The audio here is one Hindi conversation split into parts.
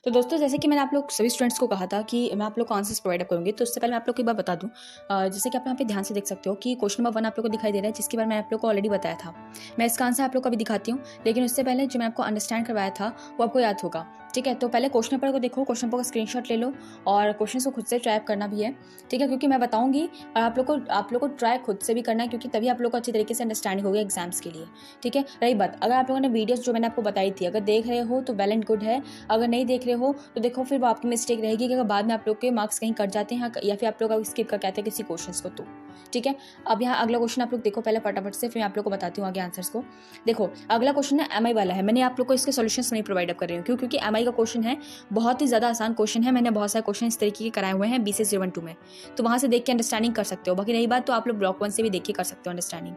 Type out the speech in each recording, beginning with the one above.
तो दोस्तों, जैसे कि मैंने आप लोग सभी स्टूडेंट्स को कहा था कि मैं आप लोग को आंसर्स प्रोवाइड करूँगी, तो उससे पहले मैं आप लोग को एक बार बता दूँ। जैसे कि आप यहाँ पे ध्यान से देख सकते हो कि क्वेश्चन नंबर 1 आप लोग को दिखाई दे रहा है, जिसके बारे में मैं आप लोग को ऑलरेडी बताया था। मैं इसका आंसर आप लोग को अभी दिखाती हूँ, लेकिन उससे पहले जो मैं आपको अंडरस्टैंड करवाया था वो आपको याद होगा। ठीक है, तो पहले क्वेश्चन पेपर को देखो, क्वेश्चन पेपर का स्क्रीनशॉट ले लो और क्वेश्चन को खुद से ट्राई करना भी है। ठीक है, क्योंकि मैं बताऊंगी और आप लोग को ट्राई खुद से भी करना है, क्योंकि तभी आप लोग को अच्छी तरीके से अंडरस्टैंडिंग होगी एग्जाम्स के लिए। ठीक है, रही बात, अगर आप लोगों ने वीडियोस जो मैंने आपको बताई थी अगर देख रहे हो तो वेल एंड गुड है, अगर नहीं देख रहे हो तो देखो फिर वो आपकी मिस्टेक रहेगी कि अगर बाद में आप लोग के मार्क्स कहीं कट जाते हैं या फिर आप लोग स्किप कर कहते हैं किसी क्वेश्चन को। तो ठीक है, अब यहाँ अगला क्वेश्चन आप लोग देखो पहले फटाफट से, फिर मैं आप लोग को बताती हूँ आगे आंसर्स को। देखो अगला क्वेश्चन है एमआई वाला है। मैंने आप लोग को इसके सॉल्यूशंस नहीं प्रोवाइड कर रही हूँ क्योंकि एमआई का क्वेश्चन है, बहुत ही ज़्यादा आसान क्वेश्चन है। मैंने बहुत सारे क्वेश्चन इस तरीके के कराए हुए हैं BCS 012 में, तो वहाँ से देख के अंडरस्टैंडिंग कर सकते हो। बाकी रही बात तो आप लोग ब्लॉक 1 से भी देख के कर सकते हो अंडरस्टैंडिंग।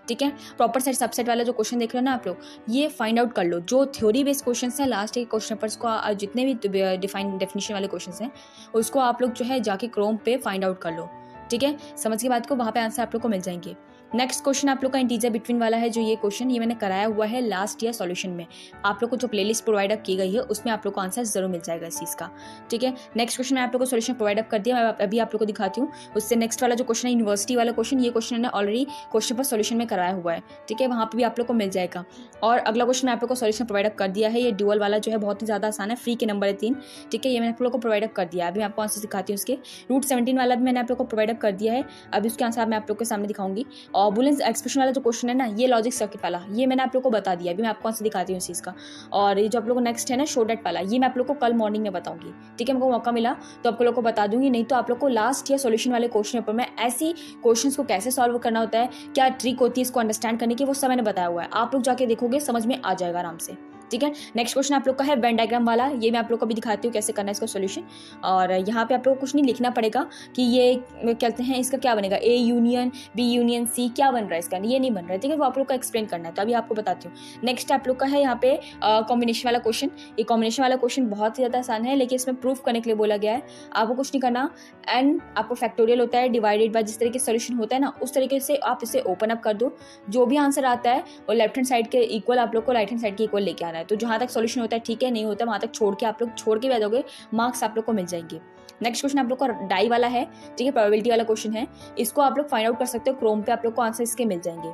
ठीक है, प्रॉपर सेट सबसेट वाला जो क्वेश्चन देख रहे हो ना आप लोग, ये फाइंड आउट कर लो। जो थ्योरी बेस्ड क्वेश्चन है लास्ट के क्वेश्चन पेपर्स को, जितने भी डेफिनेशन वाले क्वेश्चन हैं उसको आप लोग जो है जाके क्रोम पे फाइंड आउट कर लो। ठीक है, समझ के बात को, वहाँ पे आंसर आप लोग को मिल जाएंगे। नेक्स्ट क्वेश्चन आप लोग का इंटीजर बिटवीन वाला है। जो ये क्वेश्चन ये मैंने कराया हुआ है लास्ट ईयर सॉल्यूशन में, आप लोग को जो प्लेलिस्ट प्रोवाइड अप की गई है उसमें आप लोग को आंसर जरूर मिल जाएगा इस चीज़ का। ठीक है, नेक्स्ट क्वेश्चन मैं आप लोग को सॉल्यूशन प्रोवाइड अप कर दिया, मैं अभी आप लोग को दिखाती हूँ। उससे नेक्स्ट वाला जो क्वेश्चन है यूनिवर्सिटी वाला क्वेश्चन, ये क्वेश्चन मैंने ऑलरेडी क्वेश्चन पर सॉल्यूशन में कराया हुआ है। ठीक है, वहाँ पर भी आप लोग को मिल जाएगा। और अगला क्वेश्चन मैं आप लोग को सॉल्यूशन प्रोवाइड अप कर दिया है। ये ड्यूअल वाला जो है बहुत ही ज़्यादा आसान है, फ्री के नंबर है 3। ठीक है, ये मैंने आप लोग को प्रोवाइड अप कर दिया है। अभी मैं आपको आंसर दिखाती हूँ उसके। रूट 17 वाला भी मैंने आप लोग को प्रोवाइड अप कर दिया है, अभी उसके आंसर मैं आप लोग के सामने दिखाऊंगी। और बुलियन एक्सप्रेशन वाला जो क्वेश्चन है ना, ये लॉजिक सर्किट वाला, ये मैंने आप लोग को बता दिया। अभी मैं आपको आंसर दिखाती हूँ इस चीज़ का। और ये जो आप लोग को नेक्स्ट है ना शो डेट वाला, ये मैं आप लोग को कल मॉर्निंग में बताऊंगी। ठीक है, मेरे को मौका मिला तो आप लोग को बता दूंगी, नहीं तो आप लोग को लास्ट ईयर सॉल्यूशन वाले क्वेश्चन पेपर में ऐसी क्वेश्चंस को कैसे सॉल्व करना होता है, क्या ट्रिक होती है इसको अंडरस्टैंड करने की, वो सब मैंने बताया हुआ है। आप लोग जाके देखोगे समझ में आ जाएगा आराम से। ठीक है, नेक्स्ट क्वेश्चन आप लोग का है वेन डायग्राम वाला। ये मैं आप लोग को भी दिखाती हूँ कैसे करना है इसका सॉल्यूशन। और यहाँ पे आप लोग को कुछ नहीं लिखना पड़ेगा कि ये कहते हैं इसका क्या बनेगा, A union B union C, क्या बन रहा है इसका, ये नहीं बन रहा है। ठीक है, वो आप लोग का एक्सप्लेन करना है, तो अभी आपको बताती हूँ। नेक्स्ट आप लोग का है यहाँ पे कॉम्बिनेशन वाला क्वेश्चन। ये कॉम्बिनेशन वाला क्वेश्चन बहुत ही ज़्यादा आसान है, लेकिन इसमें प्रूफ करने के लिए बोला गया है। आपको कुछ नहीं करना, एंड आपको फैक्टोरियल होता है डिवाइडेड बाय, जिस तरीके से सोल्यूशन होता है ना उस तरीके से आप इसे ओपन अप कर दो। जो भी आंसर आता है वो लेफ्ट हैंड साइड के इक्वल आप लोग को राइट हैंड साइड के इक्वल लेके आना है। तो जहाँ तक सोल्यूशन होता है ठीक है, नहीं होता वहाँ तक छोड़ के आप लोग छोड़ के भी आ जाओगे, मार्क्स आप लोग को मिल जाएंगे। नेक्स्ट क्वेश्चन आप लोग का डाई वाला है। ठीक है, प्रोबेबिलिटी वाला क्वेश्चन है, इसको आप लोग फाइंड आउट कर सकते हो क्रोम पे, आप लोग को आंसर इसके मिल जाएंगे।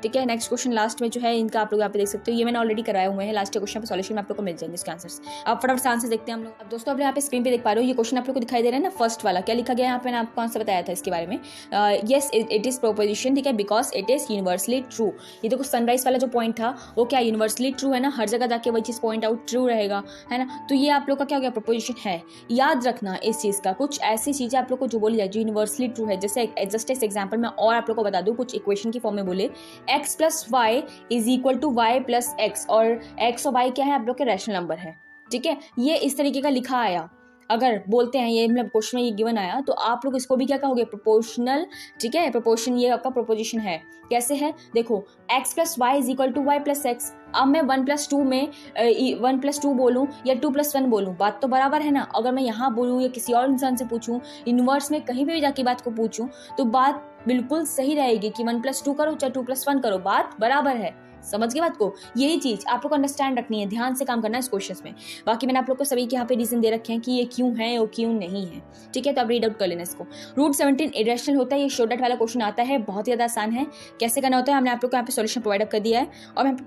ठीक है, नेक्स्ट क्वेश्चन लास्ट में जो है इनका आप लोग यहाँ पे देख सकते हो, ये मैंने ऑलरेडी कराए हुए हैं। लास्ट क्वेश्चन पे सॉल्यूशन में आप लोग को मिल जाएंगे इसके आंसर्स। अब फटाफट से आंसर देखते हैं हम लोग। अब दोस्तों आप यहाँ पे स्क्रीन पे देख पा रहे हो, ये क्वेश्चन आप लोग को दिखाई दे रहा है ना, फर्स्ट वाला क्या लिखा गया है यहाँ पे, मैंने आपको आंसर बताया था इसके बारे में। Yes it is proposition. ठीक है, because it is universally true. ये देखो सनराइज वाला जो पॉइंट था वो क्या यूनिवर्सली ट्रू है ना, हर जगह जाके वही चीज पॉइंट आउट ट्रू रहेगा, है ना। तो ये आप लोग का क्या हो गया, प्रोपोजिशन है। याद रखना इस चीज का, कुछ ऐसी चीजें आप लोग को जो बोली जाए जो यूनिवर्सली ट्रू है, जैसे जस्ट इस एग्जाम्पल में और आप लोग को बता दूं, कुछ इक्वेशन की फॉर्म में बोले x + y is equal to y + x, और x और y क्या है आप लोग के रैशनल नंबर है। ठीक है, ये इस तरीके का लिखा आया, अगर बोलते हैं ये मतलब क्वेश्चन में ये गिवन आया, तो आप लोग इसको भी क्या कहोगे, प्रोपोर्शनल। ठीक है, प्रोपोर्शन ये आपका प्रोपोजिशन है। कैसे है देखो, x + y is equal to y + x। अब मैं 1 + 2 में 1 + 2 बोलूँ या 2 + 1 बोलूँ, बात तो बराबर है ना। अगर मैं यहाँ बोलूँ या किसी और इंसान से पूछूं, यूनिवर्स में कहीं भी जाके बात को पूछूं, तो बात बिल्कुल सही रहेगी कि 1 + 2 करो चाहे 2 + 1 करो, बात बराबर है। समझ गए बात को, यही चीज आप लोग को अंडरस्टैंड रखनी है, ध्यान से काम करना है इस क्वेश्चन में। बाकी मैंने आप लोग को सभी के यहाँ पे रीजन दे रखे हैं कि ये क्यों है और क्यों नहीं है। ठीक है, तो आप रीड आउट कर लेना इसको। रूट 17 इरेशनल होता है, ये शो डेट वाला क्वेश्चन आता है, बहुत ही ज्यादा आसान है। कैसे करना होता है हमने आप लोग को यहाँ पे सॉल्यूशन प्रोवाइड अप कर दिया है, और मैं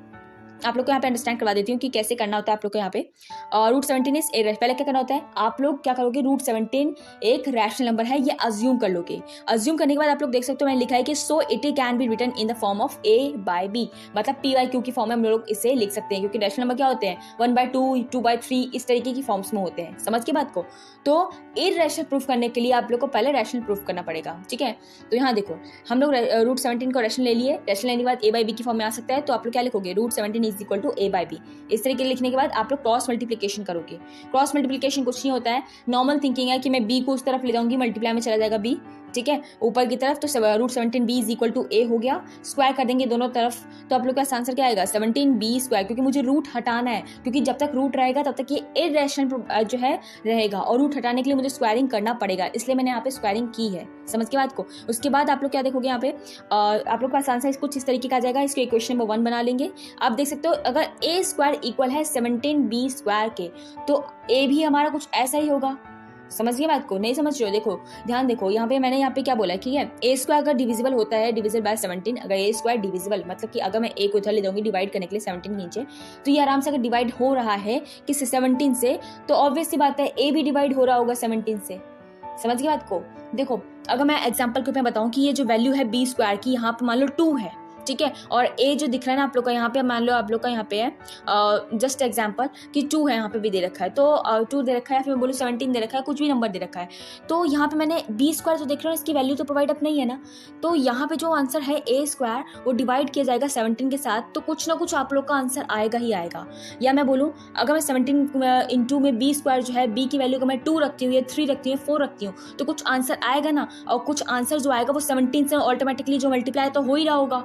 आप लोग को यहाँ पे अंडरस्टैंड करवा देती हूँ कि कैसे करना होता है आप लोग को यहाँ पे। रूट 17 इज पहले क्या करना होता है, आप लोग क्या करोगे, रूट 17 एक रैशनल नंबर है, ये अज्यूम कर लोगे। अज्यूम करने के बाद आप लोग देख सकते हो मैंने लिखा है कि so it can be written in the form of A/B, मतलब P/Q की फॉर्म में हम लोग इसे लिख सकते हैं, क्योंकि रैशनल नंबर क्या होते हैं 1/2, 2/3 इस तरीके की फॉर्म्स में होते हैं। समझ के बात को, तो इररेशनल प्रूफ करने के लिए आप लोग को पहले रैशनल प्रूफ करना पड़ेगा। ठीक है, तो यहाँ देखो हम लोग रूट 17 को रैशनल ले लिए, रैशनल लेने के बाद A/B की फॉर्म में आ सकता है, तो आप लोग क्या लिखोगे, root 17 is equal to A/B। इस तरीके लिखने के बाद आप लोग क्रॉस मल्टीप्लिकेशन करोगे। क्रॉस मल्टीप्लिकेशन कुछ नहीं होता है, नॉर्मल थिंकिंग है कि मैं B को उस तरफ ले जाऊंगी, मल्टीप्लाई में चला जाएगा B। ठीक है, ऊपर की तरफ, तो root 17b is equal to A हो गया। स्क्वायर कर देंगे दोनों तरफ, तो आप लोग का आंसर क्या आएगा, 17b², क्योंकि मुझे रूट हटाना है, क्योंकि जब तक रूट रहेगा तब तक ये इररेशनल जो है रहेगा, और रूट हटाने के लिए मुझे स्क्वायरिंग करना पड़ेगा, इसलिए मैंने यहाँ पे स्क्वायरिंग की है। समझ के बात को, उसके बाद आप लोग क्या देखोगे यहाँ पे, आप लोग का आंसर कुछ इस तरीके का आ जाएगा। इसको इक्वेशन नंबर 1 बना लेंगे। आप देख सकते सकते हो अगर ए स्क्वायर इक्वल है 17b स्क्वायर के तो ए भी हमारा कुछ ऐसा ही होगा। समझिए बात को, नहीं समझ रहे हो? देखो ध्यान देखो, यहाँ पे मैंने यहाँ पे क्या बोला है, ठीक है, ए स्क्वायर अगर डिविजिबल होता है डिविजिबल बाय 17, अगर ए स्क्वायर डिविजिबल मतलब कि अगर मैं ए को इधर ले जाऊंगी डिवाइड करने के लिए 17 नीचे, तो ये आराम से अगर डिवाइड हो रहा है किससे 17 से, तो ऑब्वियस सी बात है ए भी डिवाइड हो रहा होगा 17 से। समझ गए बात को? देखो अगर मैं एग्जाम्पल के रूप में बताऊं कि ये जो वैल्यू है बी स्क्वायर की यहाँ पे मान लो 2 है, ठीक है, और ए जो दिख रहा है ना आप लोग का यहाँ पे, मान लो आप लोग का यहाँ पे है जस्ट एग्जांपल कि 2 है, यहाँ पे भी दे रखा है, तो 2 दे रखा है, फिर मैं बोलूँ 17 दे रखा है, कुछ भी नंबर दे रखा है, तो यहाँ पे मैंने बी स्क्वायर जो देख रहा हूँ इसकी वैल्यू तो प्रोवाइड अप नहीं है ना, तो यहाँ पे जो आंसर है ए स्क्वायर वो डिवाइड किया जाएगा 17 के साथ, तो कुछ ना कुछ आप लोग का आंसर आएगा ही आएगा। या मैं बोलूँ अगर मैं 17 इंटू में बी स्क्वायर जो है, बी की वैल्यू को मैं 2 रखती हूँ या 3 रखती हूँ 4 रखती हूँ, तो कुछ आंसर आएगा ना, और कुछ आंसर जो आएगा वो 17 से ऑटोमेटिकली जो मल्टीप्लाई तो हो ही रहा होगा,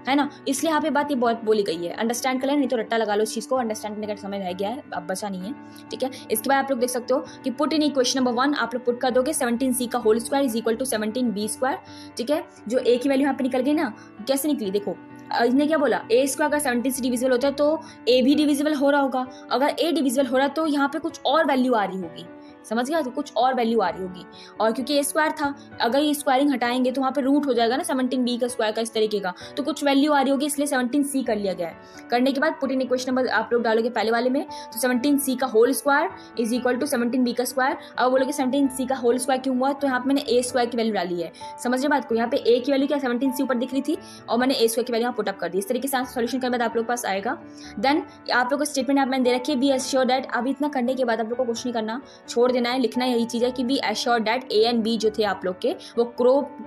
है ना। इसलिए यहाँ पे बात ये बहुत बोली गई है, अंडरस्टैंड कर लें, नहीं तो रट्टा लगा लो इस चीज को, अंडरस्टैंड करने का समय रह गया है, अब बचा नहीं है, ठीक है। इसके बाद आप लोग देख सकते हो कि पुट इन इक्वेशन नंबर 1 आप लोग पुट कर दोगे 17c का whole square is equal to 17b square, ठीक है। जो a की वैल्यू यहाँ पे निकल गई ना, कैसे निकली देखो, इसने क्या बोला, ए स्क्वायर अगर 17 से डिविजिबल होता है तो ए भी डिविजिबल हो रहा होगा, अगर ए डिविजिबल हो रहा है तो यहाँ पे कुछ और वैल्यू आ रही होगी, समझ गया, तो कुछ और वैल्यू आ रही होगी, और क्योंकि ए स्क्वायर था, अगर ये स्क्वायरिंग हटाएंगे तो वहाँ पे रूट हो जाएगा ना 17b का स्क्वायर का इस तरीके का, तो कुछ वैल्यू आ रही होगी, इसलिए 17c कर लिया गया है। करने के बाद पुट इन इक्वेशन नंबर आप लोग डालोगे पहले वाले में, तो 17c का whole square is equal to 17b का स्क्वायर, अब बोलोगे 17c का होल स्क्वायर क्यों हुआ, तो यहाँ पे मैंने ए स्क्वायर की वैल्यू डाली है, समझ रहे बात को, यहाँ पे ए की वैल्यू क्या 17c ऊपर दिख रही थी और मैंने ए स्क्वायर की वैल्यू यहाँ पुट अप कर दी, इस तरीके से सोल्यूशन के बाद आप लोग पास आएगा। देन आप लोग को स्टेटमेंट आप मैंने दे रखी है, बी एश्योर दैट, अब इतना करने के बाद आप लोग को कुछ नहीं करना, छोड़ देना है, लिखना यही चीज है कि be assure that A and B जो थे आप लोग के वो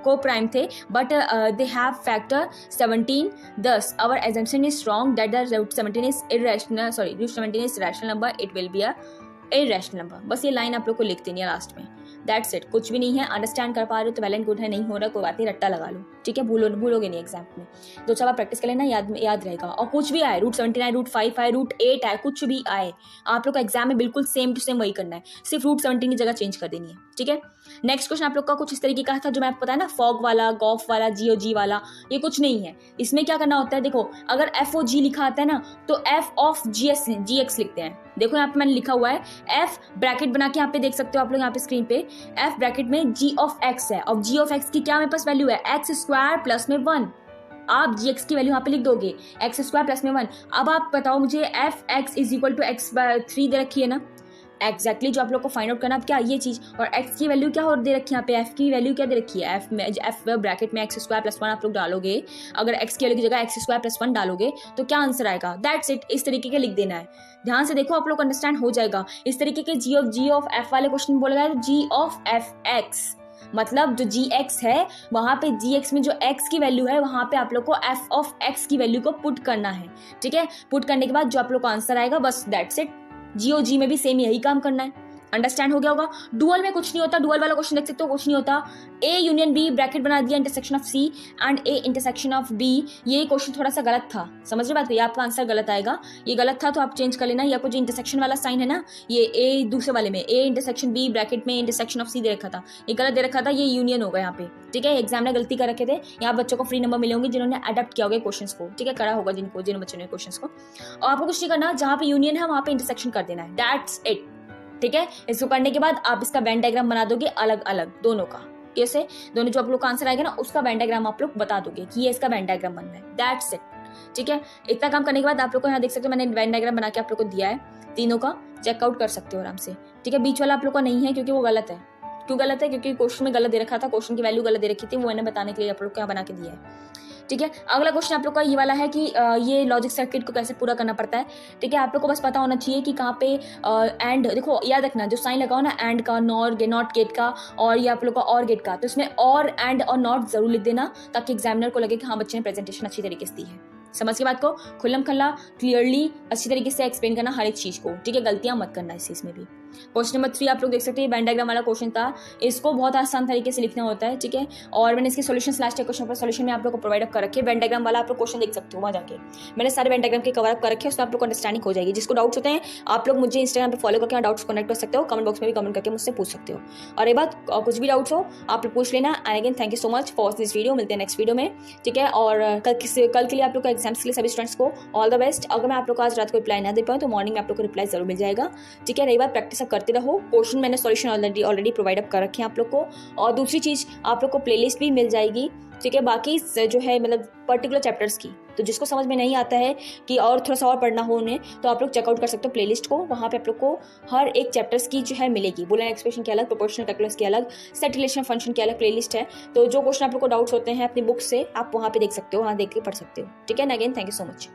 को प्राइम थे, but they have factor 17, thus our assumption is wrong that the root 17 is irrational, sorry root 17 is rational number, it will be a irrational number। बस ये लाइन आप लोग को लिख देनी है लास्ट में, दैट्स इट, कुछ भी नहीं है। अंडरस्टैंड कर पा रहे हो तो वेल एंड गुड है, नहीं हो रहा कोई बात नहीं, रट्टा लगा लो, ठीक है, भूलोगे नहीं एग्जाम में, दो चार बार प्रैक्टिस कर लेना, याद रहेगा। और कुछ भी आए, रूट 17 आए, रूट 5 आए, रूट 8 आए, कुछ भी आए, आप लोग का एग्जाम में बिल्कुल सेम टू सेम वही करना है, सिर्फ रूट 17 की जगह चेंज कर देनी है, ठीक है। नेक्स्ट क्वेश्चन आप लोग का कुछ इस तरीके का था, जो मैं आपको पता है ना, फॉग वाला, गॉफ वाला, GOG वाला, ये कुछ नहीं है। इसमें क्या करना होता है, देखो अगर FOG लिखा आता है ना तो F ऑफ GX लिखते हैं। देखो यहाँ पे मैंने लिखा हुआ है, F ब्रैकेट बना के यहाँ पे देख सकते हो आप लोग, यहाँ पे स्क्रीन पे F ब्रैकेट में G ऑफ X है, और G ऑफ X की क्या मेरे पास वैल्यू है, x स्क्वायर प्लस में 1, आप gx की वैल्यू यहाँ पे लिख दोगे, x स्क्वायर प्लस में 1। अब आप बताओ मुझे fx is equal to x/3 दे रखी है ना, एग्जैक्टली जो आप लोग को फाइंड आउट करना अब क्या ये चीज, और x की वैल्यू क्या और दे रखी है यहाँ पे, f की वैल्यू क्या दे रखी है, f ब्रैकेट में x स्क्वायर प्लस 1 आप लोग डालोगे, अगर x की वैल्यू की जगह x स्क्वायर प्लस 1 डालोगे तो क्या आंसर आएगा, दैट्स इट, इस तरीके के लिख देना है। ध्यान से देखो आप लोग अंडरस्टैंड हो जाएगा। इस तरीके के g ऑफ f वाले क्वेश्चन में बोला गया है g ऑफ fx, मतलब जो gx है वहां पे gx में जो x की वैल्यू है वहां पे आप लोग को f ऑफ x की वैल्यू को पुट करना है, ठीक है। पुट करने के बाद जो आप लोग का आंसर आएगा, बस दैट्स इट। GOG में भी सेम यही काम करना है, अंडरस्टैंड हो गया होगा। डुअल में कुछ नहीं होता, डुअल वाला क्वेश्चन देख सकते हो, कुछ नहीं होता, A यूनियन B ब्रैकेट बना दिया, intersection of C and A intersection of B, ये क्वेश्चन थोड़ा सा गलत था, समझ रहे बात, ये आपका आंसर गलत आएगा, ये गलत था तो आप चेंज कर लेना। ये आपको जो इंटरसेक्शन वाला साइन है ना, ये A दूसरे वाले में A इंटरसेक्शन B ब्रैकेट में इंटरसेक्शन ऑफ C दे रखा था, ये गलत दे रखा था, ये यूनियन होगा यहाँ पे, ठीक है। एग्जाम ने गलती कर रखे थे, यहाँ बच्चों को फ्री नंबर मिले होंगे जिन्होंने अडेप्ट किया होगा क्वेश्चन को, ठीक है, करा होगा जिन बच्चों ने क्वेश्चन को। और आपको कुछ नहीं करना, जहाँ पे यूनियन है वहाँ पे इंटरसेक्शन कर देना है, दैट्स इट, ठीक है। इसको करने के बाद आप इसका वेन डायग्राम बना दोगे अलग अलग दोनों का, कैसे, दोनों जो आप लोग का आंसर आएगा ना उसका वेन डायग्राम आप लोग बता दोगे कि ये इसका वेन डायग्राम बनना है, दैट्स इट, ठीक है। इतना काम करने के बाद आप लोग को यहाँ देख सकते हो मैंने वेन डायग्राम बना के आप लोग को दिया है, तीनों का चेकआउट कर सकते हो आराम से, ठीक है। बीच वाला आप लोग का नहीं है क्योंकि वो गलत है, क्यों गलत है, क्योंकि क्वेश्चन में गलत दे रखा था, क्वेश्चन की वैल्यू गलत दे रखी थी, वो मैंने बताने के लिए आप लोग को यहाँ बना के दिया है, ठीक है। अगला क्वेश्चन आप लोग का ये वाला है कि ये लॉजिक सर्किट को कैसे पूरा करना पड़ता है, ठीक है। आप लोग को बस पता होना चाहिए कि कहाँ पे एंड, देखो याद रखना जो साइन लगाओ ना, एंड का, नॉट गेट का, और ये आप लोग का और गेट का, तो इसमें और एंड और नॉट जरूर लिख देना ताकि एग्जामिनर को लगे कि हाँ बच्चे ने प्रेजेंटेशन अच्छी तरीके से दी है। समझ के बात को, खुल्लम खल्ला क्लियरली अच्छी तरीके से एक्सप्लेन करना हर एक चीज को, ठीक है, गलतियां मत करना इस चीज में भी। क्वेश्चन नंबर 3 आप लोग देख सकते हैं, वेन डायग्राम वाला क्वेश्चन था। इसको बहुत आसान तरीके से लिखना होता है, ठीक है। और मैंने इसके सोल्यूशन लास्ट क्वेश्चन पर सोल्यूशन में आप लोग को प्रोवाइड अप कर रखे। वेन डायग्राम वाला आप लोग क्वेश्चन देख सकते हो, वहाँ जाके मैंने सारे वेन डायग्राम के कवर अप कर रखे हैं, उसमें आप लोग को अंडरस्टैंडिंग हो जाएगी। जिसको डाउट्स होते हैं आप लोग मुझे इंस्टाग्राम पर फॉलो करके डाउट्स कनेक्ट कर सकते हो, कमेंट बॉक्स में भी कमेंट करके मुझसे पूछ सकते हो। और एक बात, कुछ भी डाउट्स हो आप लोग पूछ लेना। And again thank you so much for this video. मिलते हैं नेक्स्ट वीडियो में, ठीक है। और कल के लिए आप लोग का एग्जाम्स के लिए सभी स्टूडेंट्स को ऑल द बेस्ट। अगर मैं आप लोग को आज रात को रिप्लाई ना दे पाऊँ तो मॉर्निंग में आप लोग को रिप्लाई जरूर मिल जाएगा, ठीक है। रही बात, प्रैक्टिस आप करते रहो। क्वेश्चन मैंने सॉल्यूशन ऑलरेडी प्रोवाइड अप कर रखे हैं आप लोग को। और दूसरी चीज़, आप लोग को प्लेलिस्ट भी मिल जाएगी, ठीक है। बाकी जो है मतलब पर्टिकुलर चैप्टर्स की, तो जिसको समझ में नहीं आता है कि और थोड़ा सा और पढ़ना हो उन्हें, तो आप लोग चेकआउट कर सकते हो प्लेलिस्ट को। वहाँ पे आप लोग को हर एक चैप्टर्स की जो है मिलेगी। बुलियन एक्सप्रेशन की अलग, प्रोपोर्शनल कैलकुलस की अलग, सेट रिलेशन फंक्शन की अलग प्लेलिस्ट है। तो जो क्वेश्चन आप लोग को डाउट्स होते हैं अपनी बुक से, आप वहाँ पे देख सकते हो, वहाँ देख के पढ़ सकते हो, ठीक है ना। Again thank you so much.